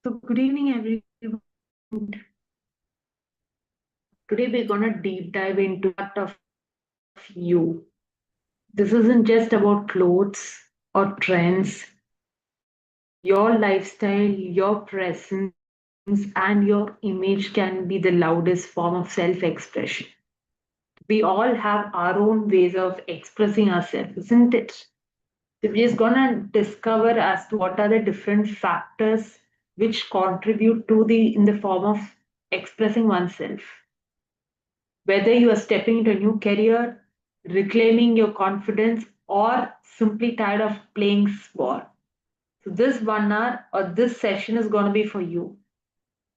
Good evening, everyone. Today we're gonna deep dive into part of you. This isn't just about clothes or trends. Your lifestyle, your presence, and your image can be the loudest form of self-expression. We all have our own ways of expressing ourselves, isn't it? So we're just gonna discover as to what are the different factors which contribute to the in the form of expressing oneself. Whether you are stepping into a new career, reclaiming your confidence, or simply tired of playing sport. So, this 1 hour or this session is going to be for you.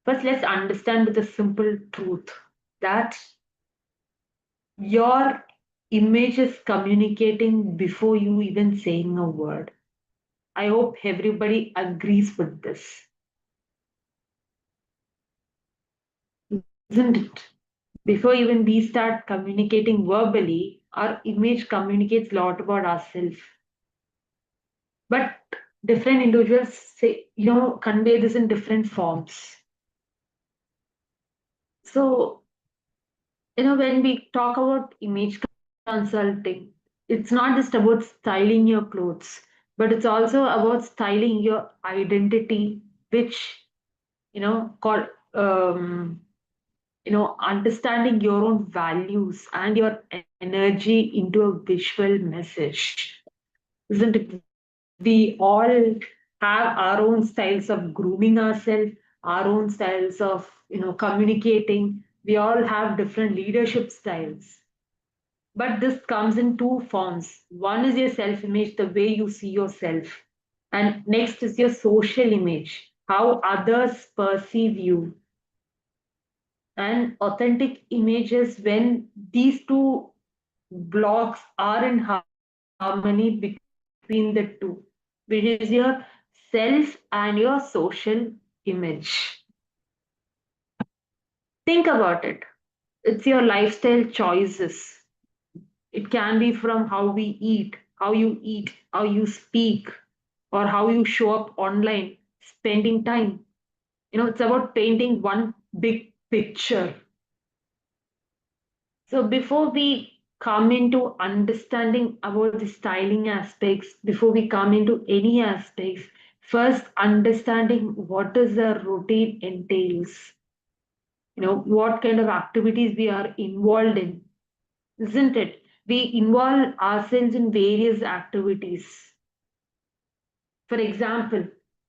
First, let's understand with a simple truth that your image is communicating before you even saying a word. I hope everybody agrees with this, isn't it? Before even we start communicating verbally, our image communicates a lot about ourselves. But different individuals say, convey this in different forms. So, when we talk about image consulting, it's not just about styling your clothes, but it's also about styling your identity, which, called, understanding your own values and your energy into a visual message. Isn't it? We all have our own styles of grooming ourselves, our own styles of communicating. We all have different leadership styles. But this comes in two forms. One is your self-image, the way you see yourself. And next is your social image, how others perceive you. And authentic images, when these two blocks are in harmony between the two, which is your self and your social image. Think about it. It's your lifestyle choices. It can be from how we eat, how you speak, or how you show up online, spending time. It's about painting one big picture. So before we come into understanding about the styling aspects, before we come into any aspects, first understanding what is the routine entails. What kind of activities we are involved in, isn't it? We involve ourselves in various activities. For example,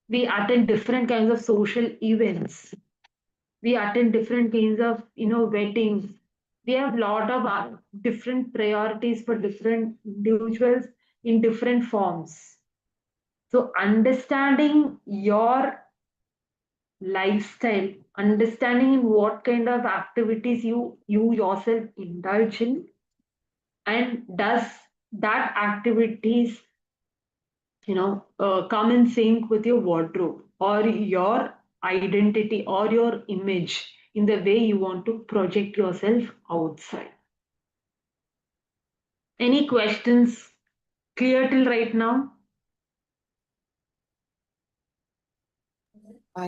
we attend different kinds of social events. We attend different kinds of weddings. We have a lot of different priorities for different individuals in different forms. So understanding your lifestyle, understanding in what kind of activities you yourself indulge in, and does that activities come in sync with your wardrobe or your identity or your image in the way you want to project yourself outside. Any questions clear till right now?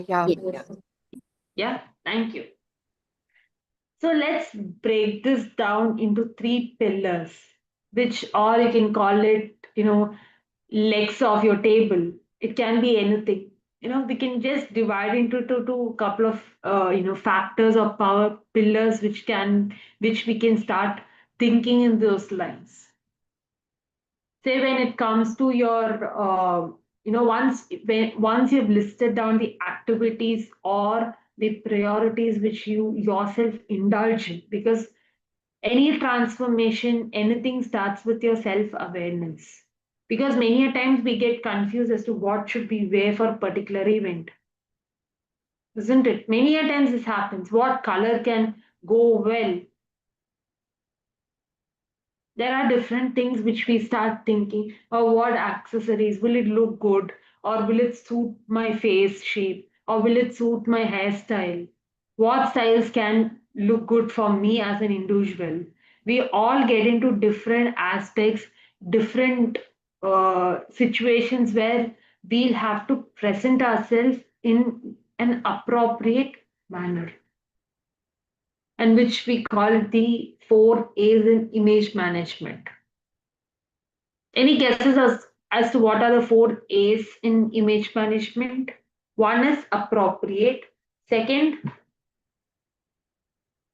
Yeah. Yeah, thank you. So let's break this down into three pillars, which, or you can call it, legs of your table. It can be anything. We can just divide into two couple of factors or power pillars which we can start thinking in those lines. Say when it comes to your once you've listed down the activities or the priorities which you yourself indulge in, because any transformation, anything starts with your self awareness. Because many a times we get confused as to what should we wear for a particular event, isn't it? Many a times this happens. What color can go well? There are different things which we start thinking, or what accessories will it look good, or will it suit my face shape, or will it suit my hairstyle? What styles can look good for me as an individual? We all get into different aspects, different situations where we'll have to present ourselves in an appropriate manner, and which we call the 4 A's in image management. Any guesses as to what are the 4 A's in image management? One is appropriate. Second,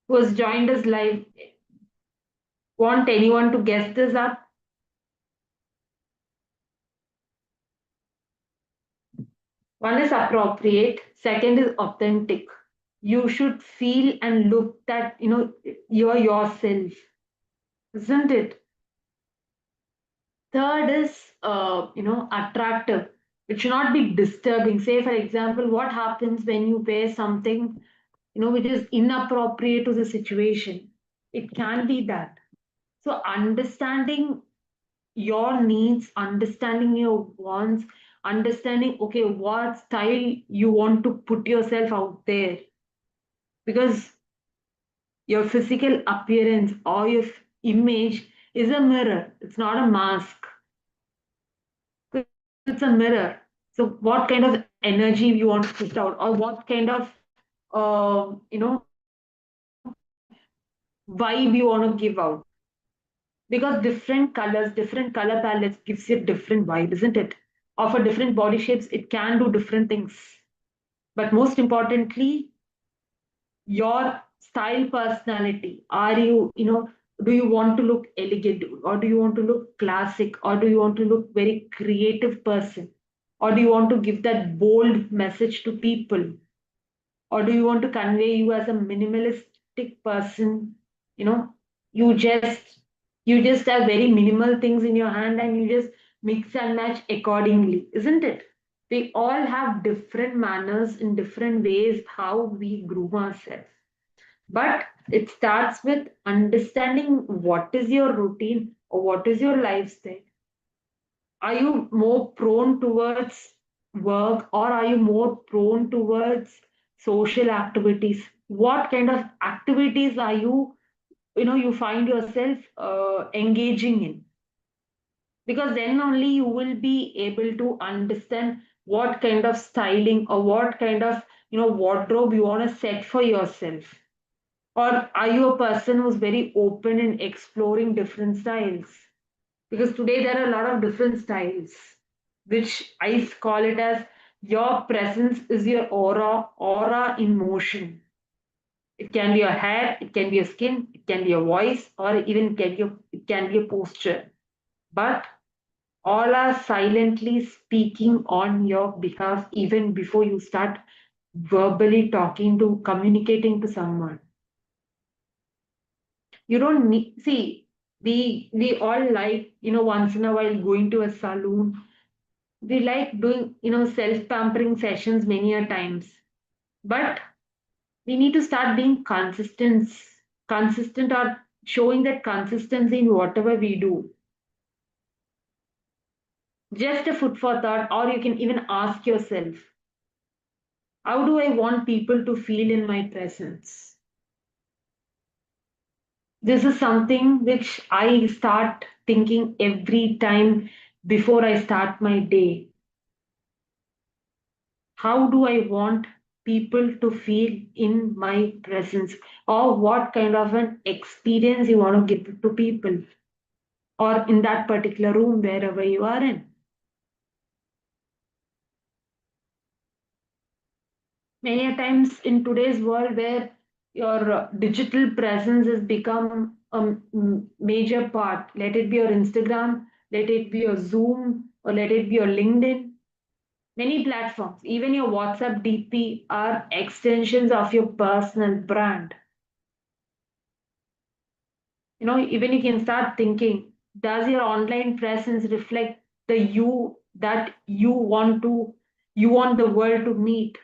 who has joined us live, want anyone to guess this up? One is appropriate. Second is authentic. You should feel and look that you're yourself, isn't it? Third is attractive. It should not be disturbing. Say for example, what happens when you wear something which is inappropriate to the situation? It can be that. So understanding your needs, understanding your wants, understanding okay what style you want to put yourself out there, because your physical appearance or your image is a mirror. It's not a mask. It's a mirror. So what kind of energy you want to put out, or what kind of vibe you want to give out, because different color palettes gives you different vibe, isn't it? Or for different body shapes it can do different things. But most importantly, your style personality, are you do you want to look elegant, or do you want to look classic, or do you want to look very creative person, or do you want to give that bold message to people, or do you want to convey you as a minimalistic person? you know you just you just have very minimal things in your hand and you just mix and match accordingly, isn't it? We all have different manners in different ways how we groom ourselves, but it starts with understanding what is your routine or what is your lifestyle. Are you more prone towards work, or are you more prone towards social activities? What kind of activities are you find yourself engaging in? Because then only you will be able to understand what kind of styling or what kind of wardrobe you want to set for yourself. Or are you a person who's very open in exploring different styles? Because today there are a lot of different styles, which I call it as your presence is your aura in motion. It can be your hair, it can be your skin, it can be your voice, or even it can be your posture. But all are silently speaking on your behalf even before you start verbally talking to communicating to someone. You don't need, see, we all like once in a while going to a salon. We like doing self pampering sessions many a times, but we need to start being consistent, or showing that consistency in whatever we do. Just a food for thought, or you can even ask yourself, how do I want people to feel in my presence? This is something which I start thinking every time before I start my day. How do I want people to feel in my presence? Or what kind of an experience you want to give to people, or in that particular room, wherever you are in. Many a times in today's world where your digital presence has become a major part, let it be your Instagram, let it be your Zoom, or let it be your LinkedIn, many platforms, even your WhatsApp DP are extensions of your personal brand. Even you can start thinking, does your online presence reflect the you that you want the world to meet?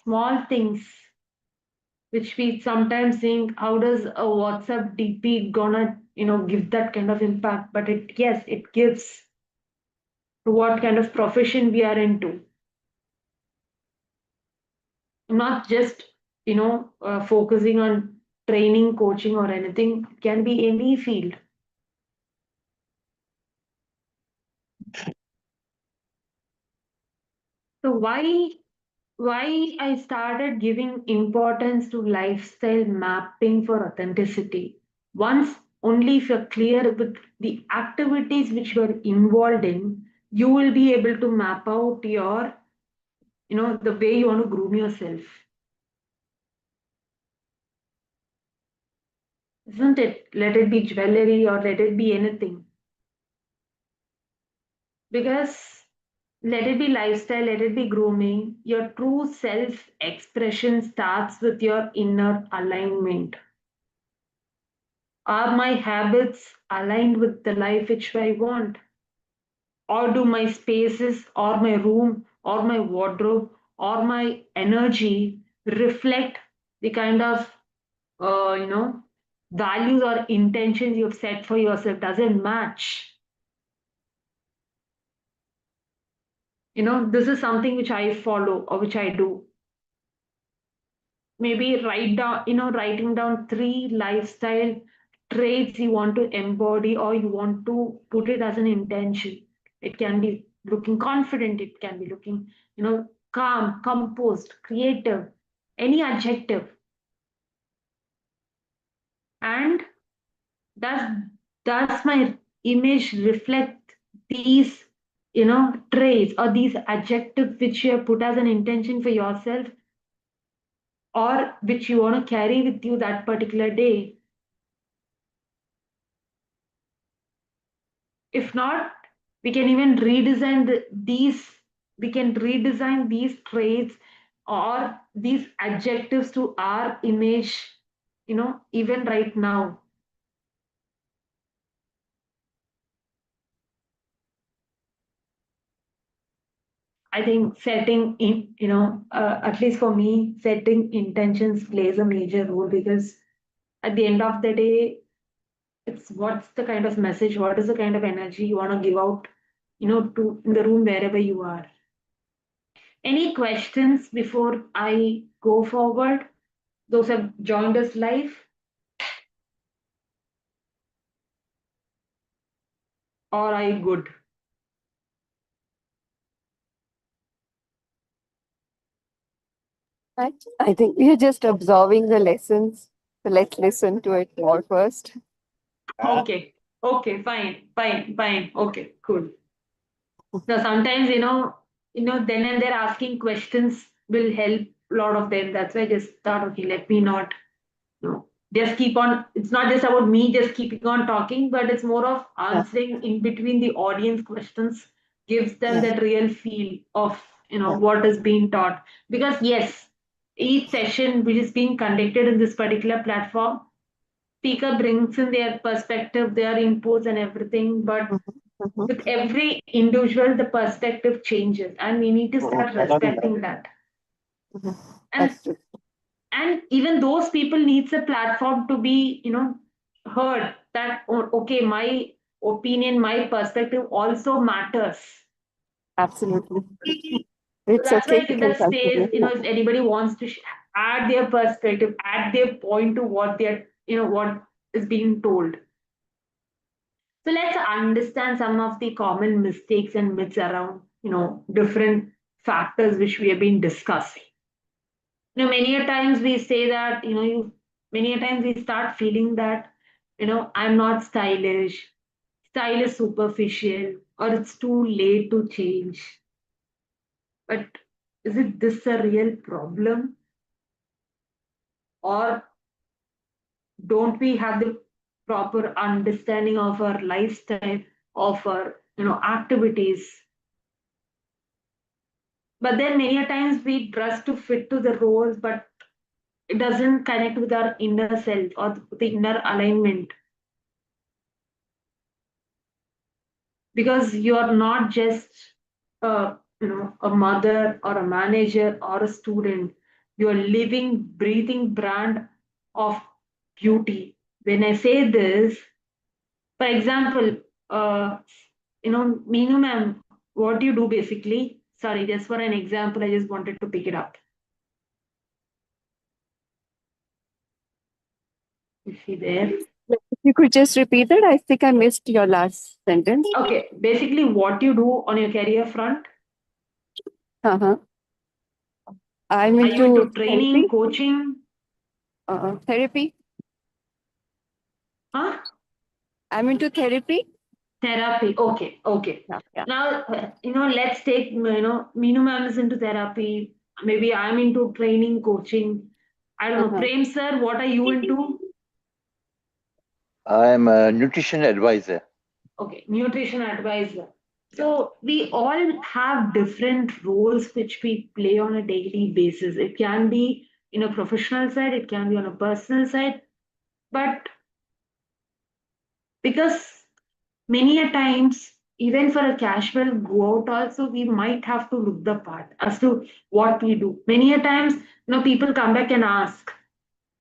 Small things which we sometimes think, how does a WhatsApp DP gonna give that kind of impact? But it, yes, it gives to what kind of profession we are into. Not just focusing on training, coaching, or anything. It can be any field. So why I started giving importance to lifestyle mapping for authenticity. Once only if you're clear with the activities which you are involved in, you will be able to map out your, the way you want to groom yourself. Isn't it? Let it be jewelry or let it be anything. Because let it be lifestyle, let it be grooming, your true self expression starts with your inner alignment. Are my habits aligned with the life which I want? Or do my spaces, or my room, or my wardrobe, or my energy reflect the kind of, uh, you know, values or intentions you've set for yourself? Does it match? This is something which I follow or which I do. Maybe writing down three lifestyle traits you want to embody or you want to put it as an intention. It can be looking confident, it can be looking, calm, composed, creative, any adjective. And does does my image reflect these, traits or these adjectives which you have put as an intention for yourself or which you want to carry with you that particular day? If not, we can even redesign these traits or these adjectives to our image, even right now. I think setting in, at least for me, setting intentions plays a major role because at the end of the day, it's what's the kind of message, what is the kind of energy you want to give out, to in the room wherever you are. Any questions before I go forward? Those have joined us live, or are you good? I think we are just absorbing the lessons. So let's listen to it more first. Okay, okay, fine, fine, fine. Okay, cool. So sometimes, then and there asking questions will help a lot of them. That's why I just thought, okay, let me not, just keep on. It's not just about me just keeping on talking, but it's more of Yeah, answering in between the audience questions gives them yeah, that real feel of, yeah. what is being taught. Because yes, each session which is being conducted in this particular platform, speaker brings in their perspective, their inputs and everything, but Mhm, mhm, with every individual the perspective changes and we need to start respecting that. mhm. and That's true. and even those people needs a platform to be, heard that, oh, okay, my opinion, my perspective also matters. Absolutely. So It's that's why okay I to give say that something. space, if anybody wants to add their perspective, add their point to what they're, what is being told. So let's understand some of the common mistakes and myths around, different factors which we have been discussing. Many a times we say that, many a times we start feeling that, I'm not stylish, style is superficial, or it's too late to change. But is it this a real problem? Or don't we have the proper understanding of our lifestyle, of our, activities? But then many a times we dress to fit to the roles, but it doesn't connect with our inner self or the inner alignment. Because you are not just a mother or a manager or a student. You are living, breathing brand of beauty. When I say this, for example, Meenu ma'am, what do you do basically? Sorry, just for an example, I just wanted to pick it up. Is she there? If you could just repeat it, I think I missed your last sentence. Okay, basically, what you do on your career front? Uh-huh. I'm Are you into into training, therapy. coaching? Therapy. Huh? I'm into therapy. Therapy. Okay, okay. Yeah, yeah. Now, let's take, Meenu ma'am is into therapy. Maybe I'm into training, coaching. I don't know. Uh-huh. Prem sir, what are you into? I'm a nutrition advisor. Okay, nutrition advisor. Yeah. So we all have different roles which we play on a daily basis. It can be in a professional side, it can be on a personal side, but because many a times, even for a casual go out, also we might have to look the part as to what we do. Many a times, people come back and ask,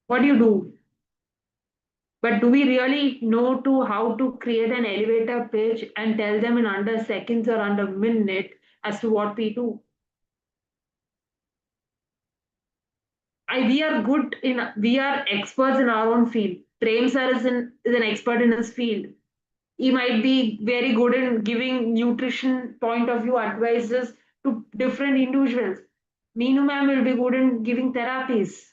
"What do you do?" But do we really know to how to create an elevator pitch and tell them in under seconds or under minute as to what we do? We are experts in our own field. Prem sir is an expert in his field. He might be very good in giving nutrition point of view advices to different individuals. Meenu ma'am will be good in giving therapies.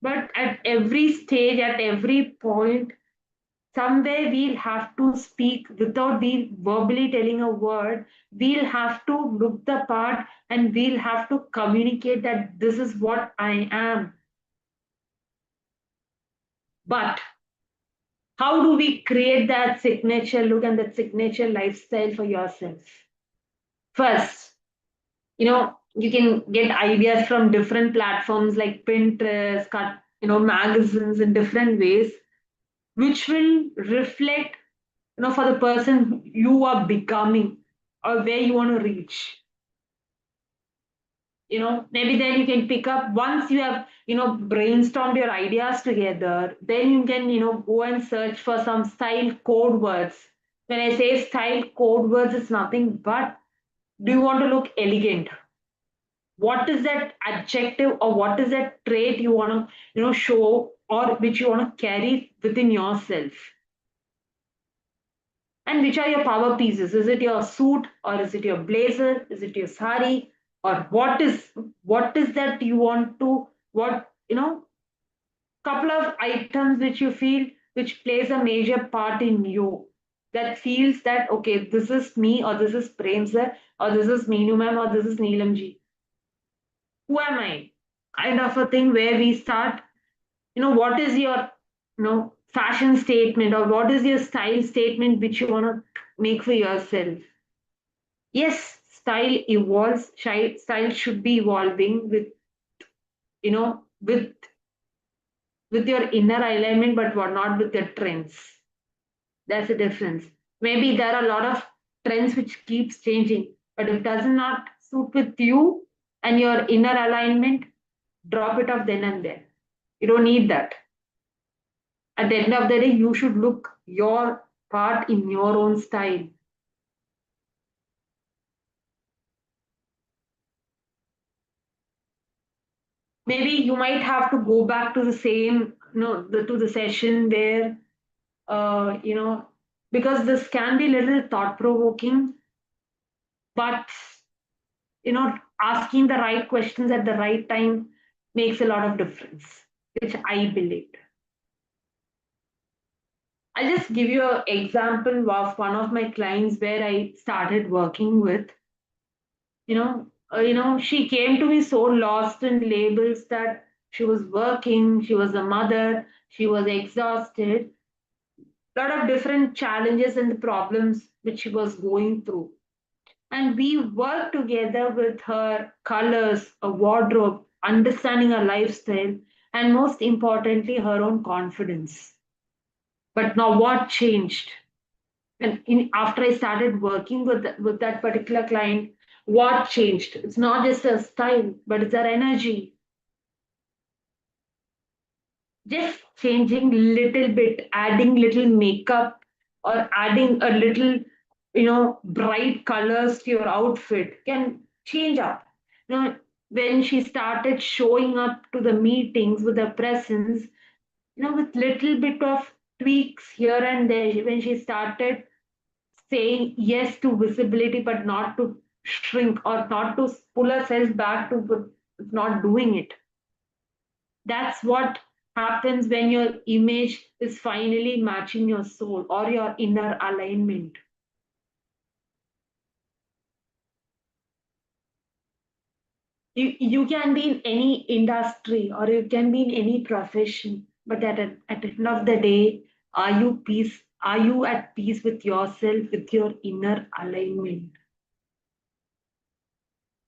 But at every stage, at every point, somewhere we'll have to speak without being verbally telling a word. We'll have to look the part and we'll have to communicate that this is what I am. But how do we create that signature look and that signature lifestyle for yourself? First, you can get ideas from different platforms like Pinterest, cut, magazines in different ways, which will reflect, for the person you are becoming or where you want to reach. Maybe then you can pick up once you have, brainstormed your ideas together, then you can, go and search for some style code words. When I say style code words, it's nothing but, do you want to look elegant? What is that adjective or what is that trait you want to, show or which you want to carry within yourself? And which are your power pieces? Is it your suit or is it your blazer? Is it your sari? Or what is that you want to, what, couple of items which you feel which plays a major part in you, that feels that okay, this is me or this is Prem sir or this is Meenu ma'am or this is Neelamji. Who am I? Kind of a thing where we start, what is your, fashion statement or what is your style statement which you want to make for yourself? Yes, style evolves. Style should be evolving with, with your inner alignment, but what not with your trends. That's the difference. Maybe there are a lot of trends which keeps changing, but if it does not suit with you and your inner alignment, drop it off then and there. You don't need that. At the end of the day, you should look your part in your own style. Maybe you might have to go back to the same, to the session where, uh, you know, because this can be a little thought provoking, but, asking the right questions at the right time makes a lot of difference, which I believe. I'll just give you an example of one of my clients where I started working with. She came to me so lost in labels that she was working, she was a mother, she was exhausted, a lot of different challenges and the problems which she was going through. And we worked together with her colors, a wardrobe, understanding her lifestyle, and most importantly, her own confidence. But now, what changed? And after I started working with that particular client, what changed? It's not just her style, but it's her energy. Just changing little bit, adding little makeup or adding a little, bright colors to your outfit can change up. When she started showing up to the meetings with her presence, with little bit of tweaks here and there, when she started saying yes to visibility but not to shrink or not to pull ourselves back to not doing it. That's what happens when your image is finally matching your soul or your inner alignment. You can be in any industry or you can be in any profession, but at the end of the day, are you at peace with yourself, with your inner alignment?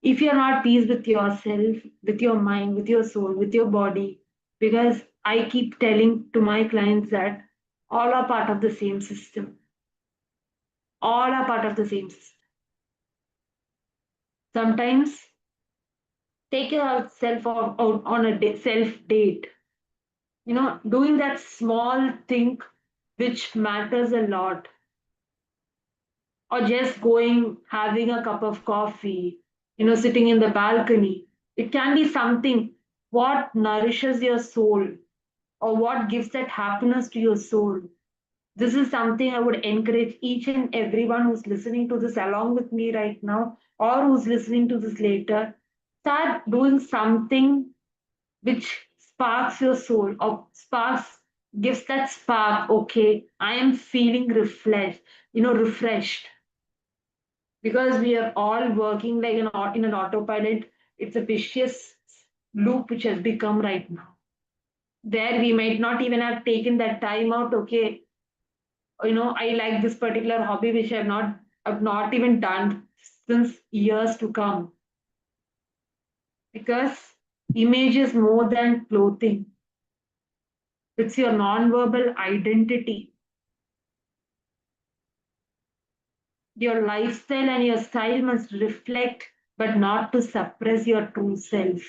If you're not peace with yourself, with your mind, with your soul, with your body, because I keep telling to my clients that all are part of the same system. All are part of the same system. Sometimes take yourself out on a self date. Doing that small thing which matters a lot, or just going having a cup of coffee, sitting in the balcony. It can be something what nourishes your soul or what gives that happiness to your soul. This is something I would encourage each and everyone who's listening to this along with me right now or who's listening to this later. Start doing something which sparks your soul or sparks gives that spark. Okay, I am feeling refreshed, because we are all working like in an autopilot. It's a vicious loop which has become right now, where we might not even have taken that time out. Okay, I like this particular hobby which I've not even done since years to come, because image is more than clothing. It's your non-verbal identity. Your lifestyle and your style must reflect, but not to suppress your true self.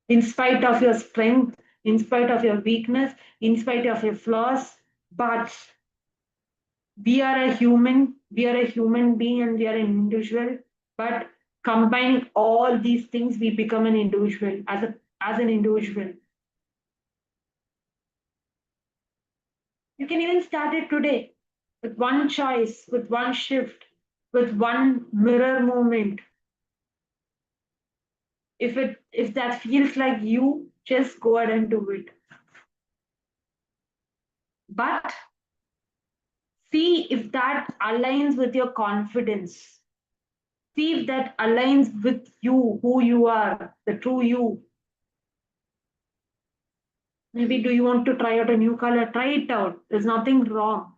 In spite of your strength, in spite of your weakness, in spite of your flaws, but we are a human being and we are an individual. But combining all these things, we become an individual as an individual. You can even start it today with one choice, with one shift, with one mirror moment. If that feels like you, just go ahead and do it. But see if that aligns with your confidence. See if that aligns with you, who you are, the true you. Maybe do you want to try out a new color? Try it out. There's nothing wrong.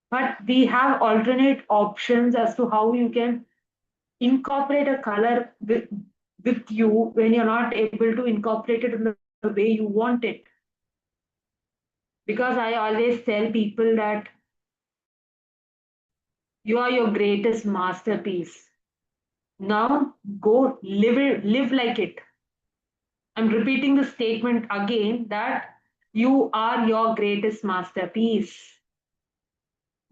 But we have alternate options as to how you can incorporate a color with you when you're not able to incorporate it in the way you want it. Because I always tell people that you are your greatest masterpiece. Now go live like it. I'm repeating the statement again that you are your greatest masterpiece.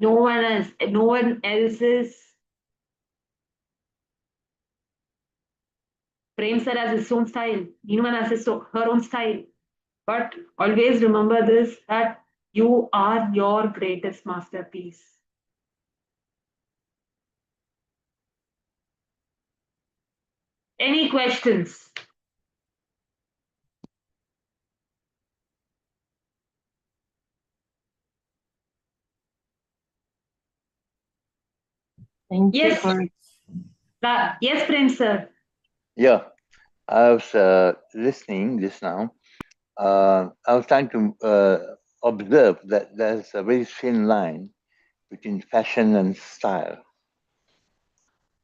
No one else's. Prem sir has his own style. Anyone has her own style. But always remember this, that you are your greatest masterpiece. Any questions? Thank you Yes. for Yes, Prem sir. Yeah, I was listening just now. I was trying to observe that there's a very thin line between fashion and style.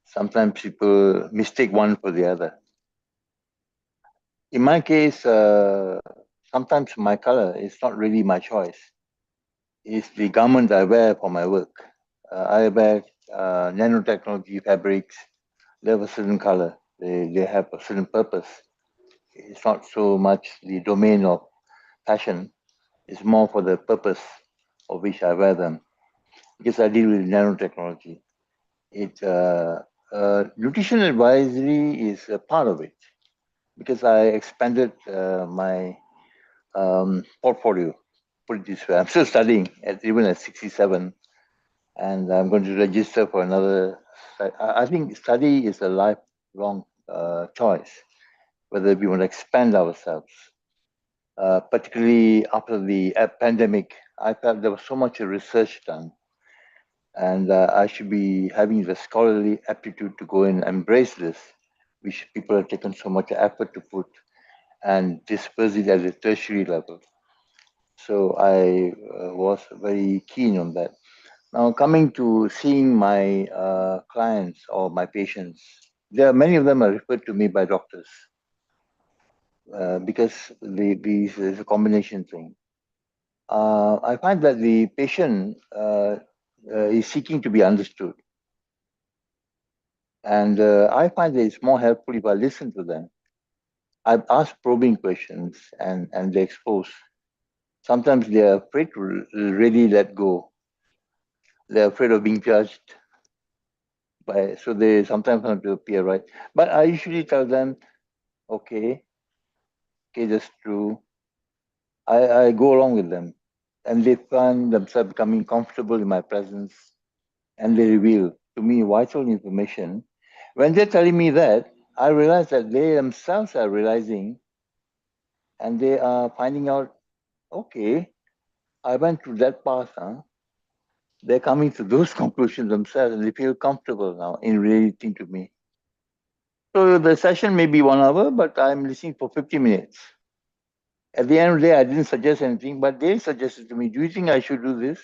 Sometimes people mistake one for the other. In my case, sometimes my color is not really my choice. It's the garment I wear for my work. I wear nanotechnology fabrics. They have a certain color. They have a certain purpose. It's not so much the domain of fashion. It's more for the purpose of which I wear them. Because I deal with nanotechnology. Nutrition advisory is a part of it, because I expanded my portfolio. Put it this way, I'm still studying even at 67. and I'm going to register for another. I think study is a lifelong choice, whether we want to expand ourselves. Particularly after the pandemic, I felt there was so much research done, and I should be having the scholarly aptitude to go and embrace this, which people have taken so much effort to put and disperse it at the tertiary level. So I was very keen on that. Now, coming to seeing my clients or my patients, there are many of them are referred to me by doctors because these is a combination thing. I find that the patient is seeking to be understood. And I find that it's more helpful if I listen to them. I've asked probing questions and they expose. Sometimes they're afraid to really let go. They're afraid of being judged by, so they sometimes want to appear right. But I usually tell them, okay, that's true. I go along with them. And they find themselves becoming comfortable in my presence and they reveal to me vital information. When they're telling me that, I realize that they themselves are realizing and they are finding out, okay, I went through that path, huh? They're coming to those conclusions themselves and they feel comfortable now in relating to me. So the session may be 1 hour, but I'm listening for 50 minutes. At the end of the day, I didn't suggest anything, but they suggested to me, do you think I should do this?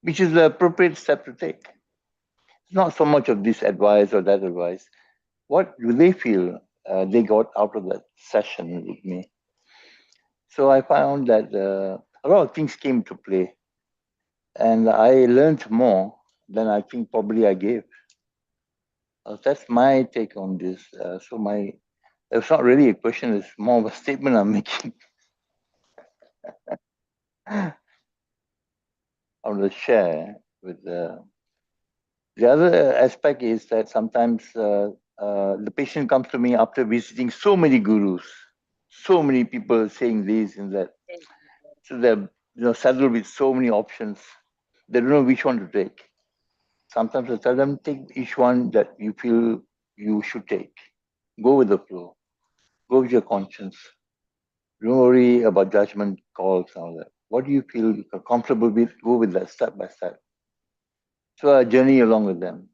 Which is the appropriate step to take. It's not so much of this advice or that advice. What do they feel they got out of that session with me? So I found that a lot of things came to play, and I learned more than I think probably I gave. That's my take on this. It's not really a question; it's more of a statement I'm making. I want to share with the other aspect is that sometimes the patient comes to me after visiting so many gurus, so many people saying this and that. So they're saddled with so many options. They don't know which one to take. Sometimes I tell them take each one that you feel you should take. Go with the flow. Go with your conscience. Don't worry about judgment calls and all that. What do you feel you're comfortable with? Go with that step by step. So I journey along with them.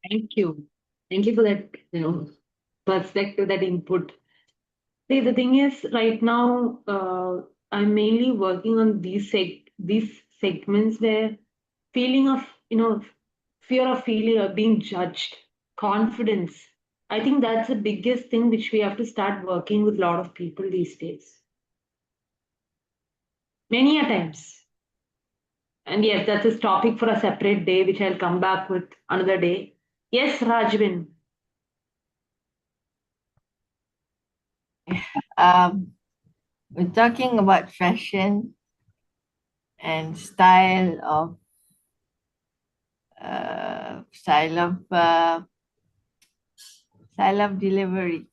Thank you. Thank you for that, perspective, that input. See, the thing is, right now, I'm mainly working on these segments where feeling of, fear of feeling of being judged, confidence. I think that's the biggest thing which we have to start working with a lot of people these days. Many a times. And yes, that's a topic for a separate day, which I'll come back with another day. Yes, Rajvin. Um, we're talking about fashion and style of delivery.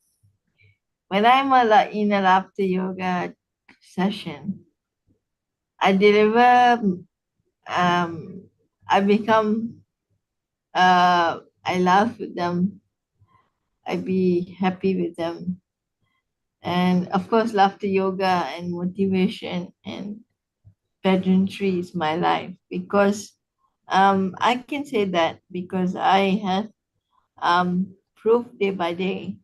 When I'm in a laughter yoga session, I deliver. I become. I laugh with them. I be happy with them, and of course, laughter yoga and motivation and pageantry is my life because I can say that because I have proof day by day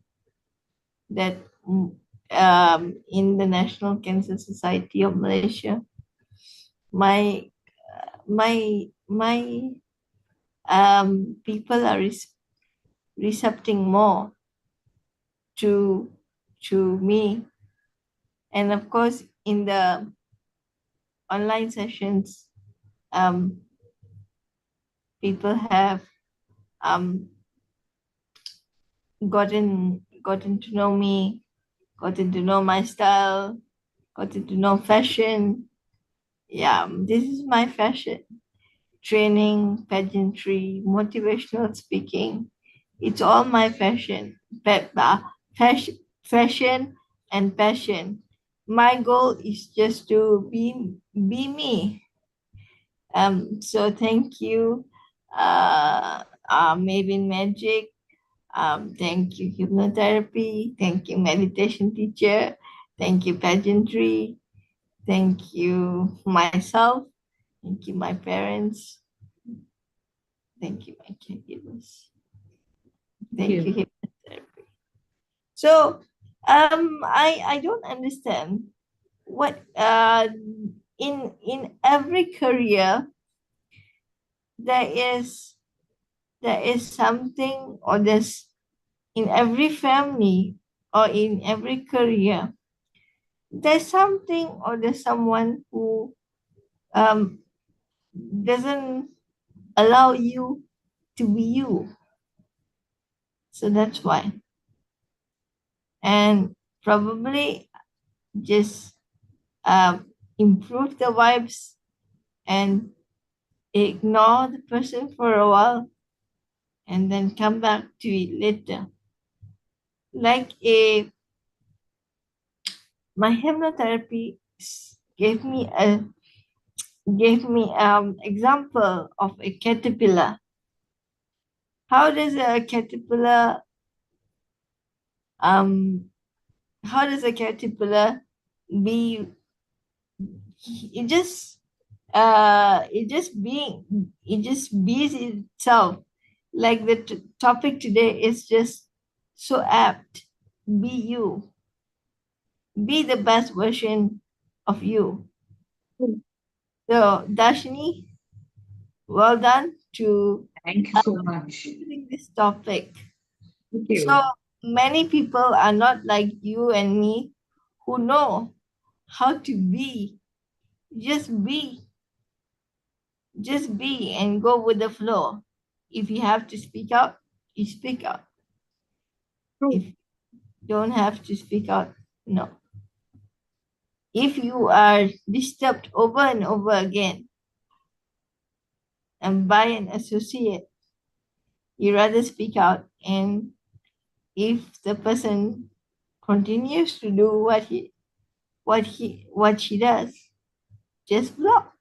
that in the National Cancer Society of Malaysia, my my people are recepting more to me, and of course in the online sessions, um, people have um, gotten to know me, gotten to know my style, gotten to know fashion. Yeah, this is my fashion. Training, pageantry, motivational speaking. It's all my fashion. Fashion and passion. my goal is just to be me. So thank you, Maven Magic. Thank you, hypnotherapy. Thank you, meditation teacher. Thank you, pageantry. Thank you, myself. Thank you, my parents. Thank you, my caregivers. Thank you, hypnotherapy. So, I don't understand what in every career there is something, or there's in every family or in every career there's something or there's someone who um doesn't allow you to be you. So that's why. And probably just improve the vibes and ignore the person for a while and then come back to it later. Like my hypnotherapy gave me a example of a caterpillar. How does a caterpillar um how does a caterpillar be it just it just bees itself. Like the topic today is just so apt. Be you. Be the best version of you. So Dashni, well done to Thank you so much. choosing this topic. Thank So you. many people are not like you and me who know how to be. Just be, just be and go with the flow. If you have to speak out, you speak out. If you don't have to speak out, no. If you are disturbed over and over again and by an associate, you rather speak out. And if the person continues to do what she does, just block.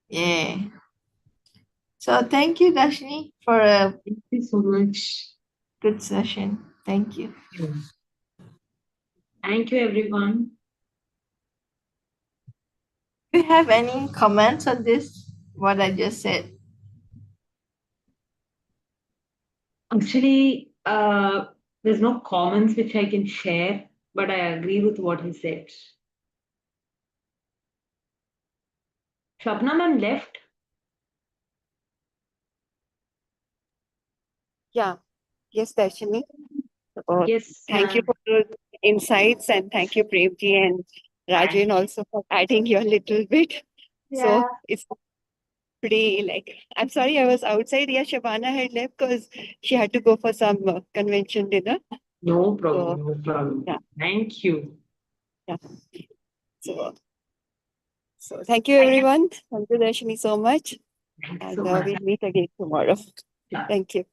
Yeah. So thank you, Dashni, for a Thank you so much. good session. Thank you. Thank you, everyone. Do you have any comments on this, what I just said? Actually, there's no comments which I can share, but I agree with what he said. Shapna ma'am left. Yeah, yes, Darshini. So Yes. thank you for those insights, and thank you, Premji and Rajan, also for adding your little bit. So Yeah. it's pretty like, I'm sorry I was outside. Yeah, Shabana had left because she had to go for some convention dinner. No So problem. No problem. yeah, Thank you. yeah. So thank you, everyone. Thank you, Darshini, so much. Thanks And so much. we'll meet again tomorrow. Thank you.